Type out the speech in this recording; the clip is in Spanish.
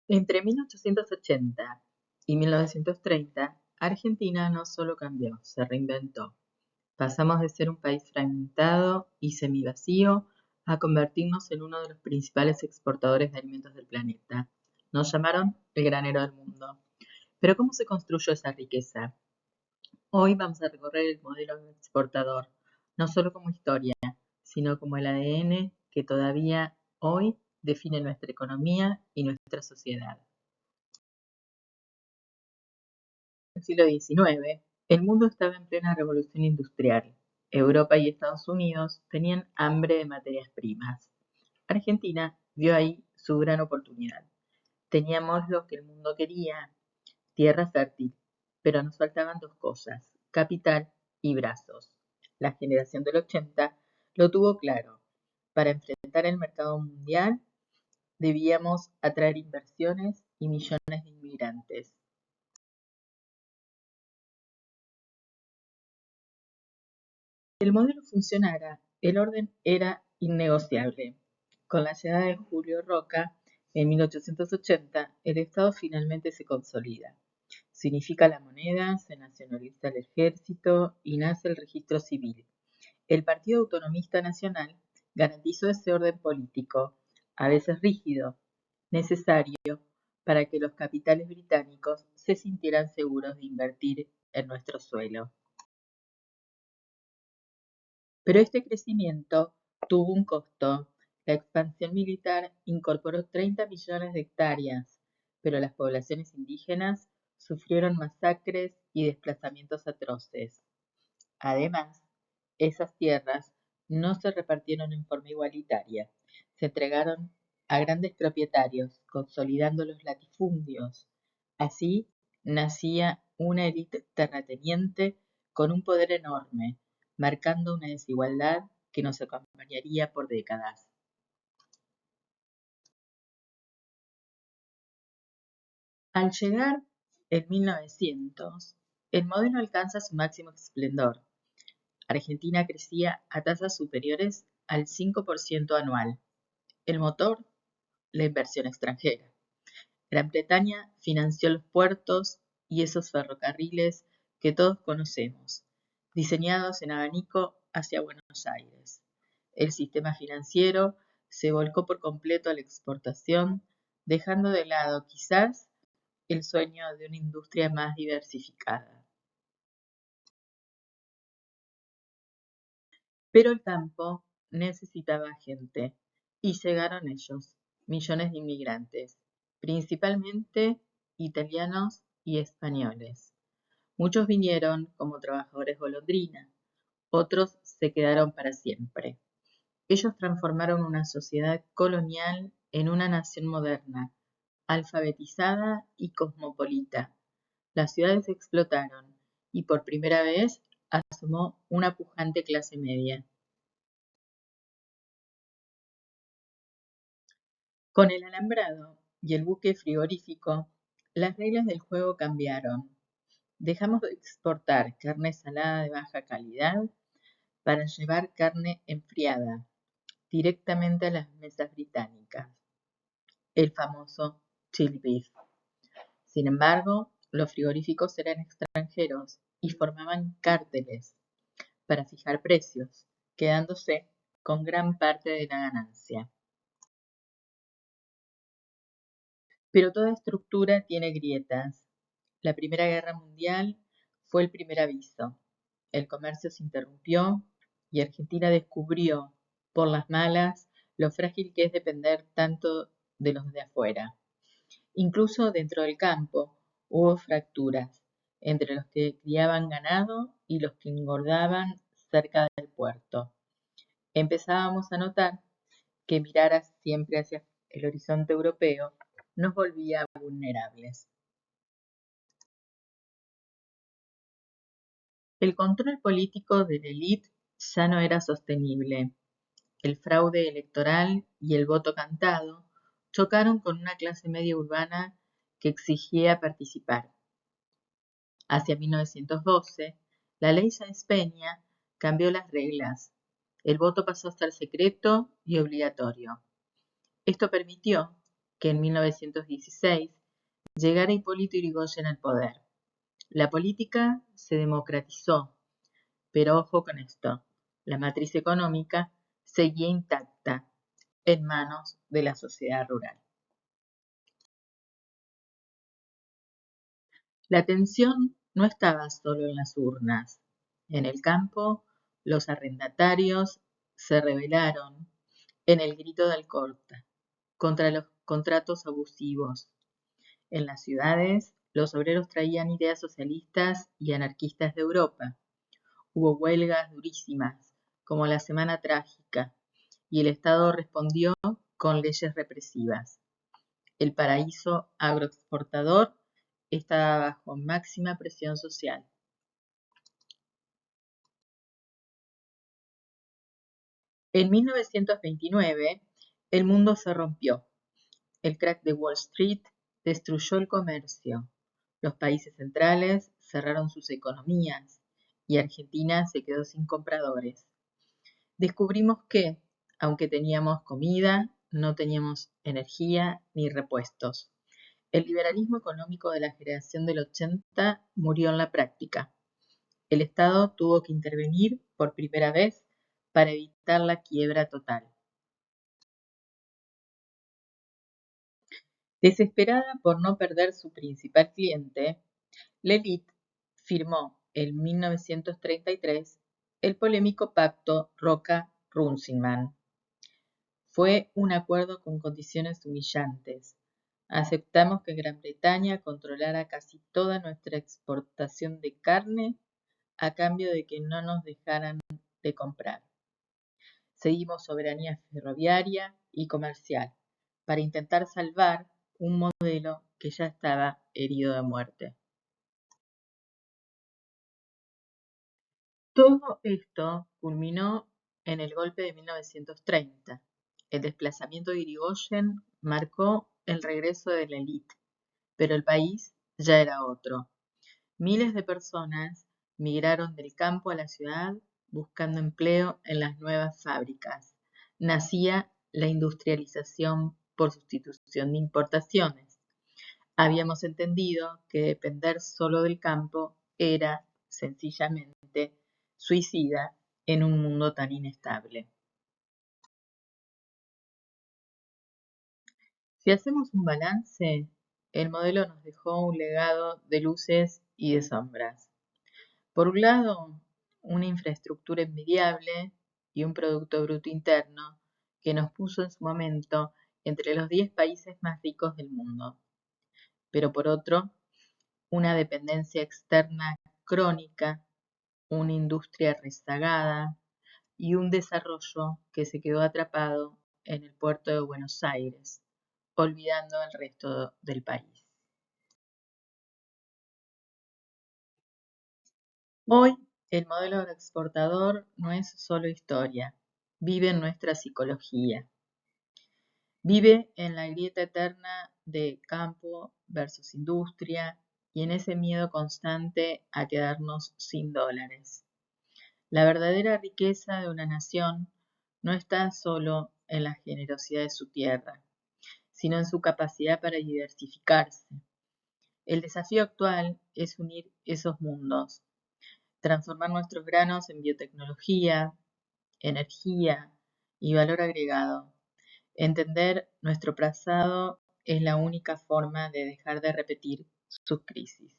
Entre 1880 y 1930, Argentina no solo cambió, se reinventó. Pasamos de ser un país fragmentado y semivacío a convertirnos en uno de los principales exportadores de alimentos del planeta. Nos llamaron el granero del mundo. Pero ¿cómo se construyó esa riqueza? Hoy vamos a recorrer el modelo exportador, no solo como historia, sino como el ADN que todavía hoy define nuestra economía y nuestra sociedad. En el siglo XIX, el mundo estaba en plena revolución industrial. Europa y Estados Unidos tenían hambre de materias primas. Argentina vio ahí su gran oportunidad. Teníamos lo que el mundo quería, tierra fértil, pero nos faltaban dos cosas, capital y brazos. La generación del 80 lo tuvo claro. Para enfrentar el mercado mundial debíamos atraer inversiones y millones de inmigrantes. Si el modelo funcionara, el orden era innegociable. Con la llegada de Julio Roca en 1880, el Estado finalmente se consolida. Se unifica la moneda, se nacionaliza el ejército y nace el registro civil. El Partido Autonomista Nacional garantizó ese orden político, a veces rígido, necesario para que los capitales británicos se sintieran seguros de invertir en nuestro suelo. Pero este crecimiento tuvo un costo. La expansión militar incorporó 30 millones de hectáreas, pero las poblaciones indígenas sufrieron masacres y desplazamientos atroces. Además, esas tierras no se repartieron en forma igualitaria, se entregaron a grandes propietarios, consolidando los latifundios. Así nacía una élite terrateniente con un poder enorme, marcando una desigualdad que nos acompañaría por décadas. Al llegar en 1900, el modelo alcanza su máximo esplendor. Argentina crecía a tasas superiores al 5% anual. El motor, la inversión extranjera. Gran Bretaña financió los puertos y esos ferrocarriles que todos conocemos, diseñados en abanico hacia Buenos Aires. El sistema financiero se volcó por completo a la exportación, dejando de lado quizás el sueño de una industria más diversificada. Pero el campo necesitaba gente y llegaron ellos, millones de inmigrantes, principalmente italianos y españoles. Muchos vinieron como trabajadores golondrina, otros se quedaron para siempre. Ellos transformaron una sociedad colonial en una nación moderna, alfabetizada y cosmopolita. Las ciudades explotaron y por primera vez asomó una pujante clase media. Con el alambrado y el buque frigorífico, las reglas del juego cambiaron. Dejamos de exportar carne salada de baja calidad para llevar carne enfriada directamente a las mesas británicas, el famoso chili beef. Sin embargo, los frigoríficos eran extranjeros y formaban cárteles para fijar precios, quedándose con gran parte de la ganancia. Pero toda estructura tiene grietas. La Primera Guerra Mundial fue el primer aviso. El comercio se interrumpió y Argentina descubrió, por las malas, lo frágil que es depender tanto de los de afuera. Incluso dentro del campo hubo fracturas entre los que criaban ganado y los que engordaban cerca del puerto. Empezábamos a notar que mirar siempre hacia el horizonte europeo nos volvía vulnerables. El control político de la élite ya no era sostenible. El fraude electoral y el voto cantado chocaron con una clase media urbana que exigía participar. Hacia 1912, la ley Sáenz Peña cambió las reglas. El voto pasó a ser secreto y obligatorio. Esto permitió que en 1916 llegara Hipólito Yrigoyen al poder. La política se democratizó, pero ojo con esto, la matriz económica seguía intacta en manos de la sociedad rural. La tensión no estaba solo en las urnas. En el campo, los arrendatarios se rebelaron en el grito de Alcorta contra los contratos abusivos. En las ciudades, los obreros traían ideas socialistas y anarquistas de Europa. Hubo huelgas durísimas, como la Semana Trágica, y el Estado respondió con leyes represivas. El paraíso agroexportador estaba bajo máxima presión social. En 1929, el mundo se rompió. El crack de Wall Street destruyó el comercio. Los países centrales cerraron sus economías y Argentina se quedó sin compradores. Descubrimos que, aunque teníamos comida, no teníamos energía ni repuestos. El liberalismo económico de la generación del 80 murió en la práctica. El Estado tuvo que intervenir por primera vez para evitar la quiebra total. Desesperada por no perder su principal cliente, la élite firmó en 1933 el polémico Pacto Roca-Runciman. Fue un acuerdo con condiciones humillantes. Aceptamos que Gran Bretaña controlara casi toda nuestra exportación de carne a cambio de que no nos dejaran de comprar. Seguimos soberanía ferroviaria y comercial para intentar salvar un modelo que ya estaba herido de muerte. Todo esto culminó en el golpe de 1930. El desplazamiento de Irigoyen marcó el regreso de la élite, pero el país ya era otro. Miles de personas migraron del campo a la ciudad buscando empleo en las nuevas fábricas. Nacía la industrialización por sustitución de importaciones. Habíamos entendido que depender solo del campo era, sencillamente, suicida en un mundo tan inestable. Si hacemos un balance, el modelo nos dejó un legado de luces y de sombras. Por un lado, una infraestructura envidiable y un Producto Bruto Interno que nos puso en su momento entre los 10 países más ricos del mundo. Pero por otro, una dependencia externa crónica, una industria rezagada y un desarrollo que se quedó atrapado en el puerto de Buenos Aires, olvidando al resto del país. Hoy, el modelo agroexportador no es solo historia, vive en nuestra psicología. Vive en la grieta eterna de campo versus industria y en ese miedo constante a quedarnos sin dólares. La verdadera riqueza de una nación no está solo en la generosidad de su tierra, sino en su capacidad para diversificarse. El desafío actual es unir esos mundos, transformar nuestros granos en biotecnología, energía y valor agregado. Entender nuestro pasado es la única forma de dejar de repetir sus crisis.